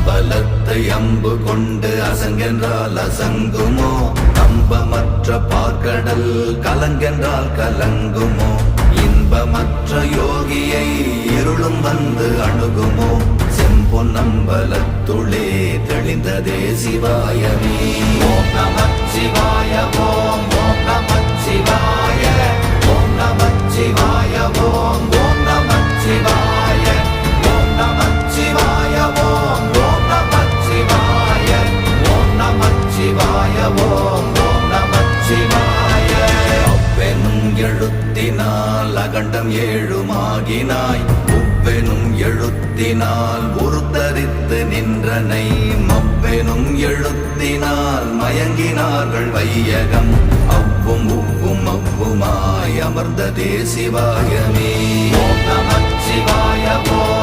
அம்பலத்தை அம்பு கொண்டு அசங்கென்றால் அசங்குமோ? நம்பமற்ற பார்க்கடல் கலங்கென்றால் கலங்குமோ? இன்பமற்ற யோகியை இருளும் வந்து அணுகுமோ? செம்பொன்னம்பலத்துளே தெளிந்ததே சிவாயமே. ஓம் நமச்சிவாய ஓம் ஓம் நமச்சிவாய ஓம் நமச்சிவாய ஓம் ஓம் நமச்சிவாய ஓம் நமச்சிவாய ஓம் ஓம் நமச்சிவாய ஓம் நமச்சிவாய ஓம் ஓம் நமச்சிவாய. அவ்வெனும் எழுத்தினால் அகண்டம் ஏழுமாகினாய், உவ்வெனும் எழுத்தினால் உருத்தரித்து நின்றனை, மவ்வெனும் எழுத்தினால் மயங்கினார்கள் வையகம். அவ்வும் உவ்வும் அவ்வுமாய் அமர்ந்ததே சிவாயமே. ஓம் நமச்சிவாய ஓம்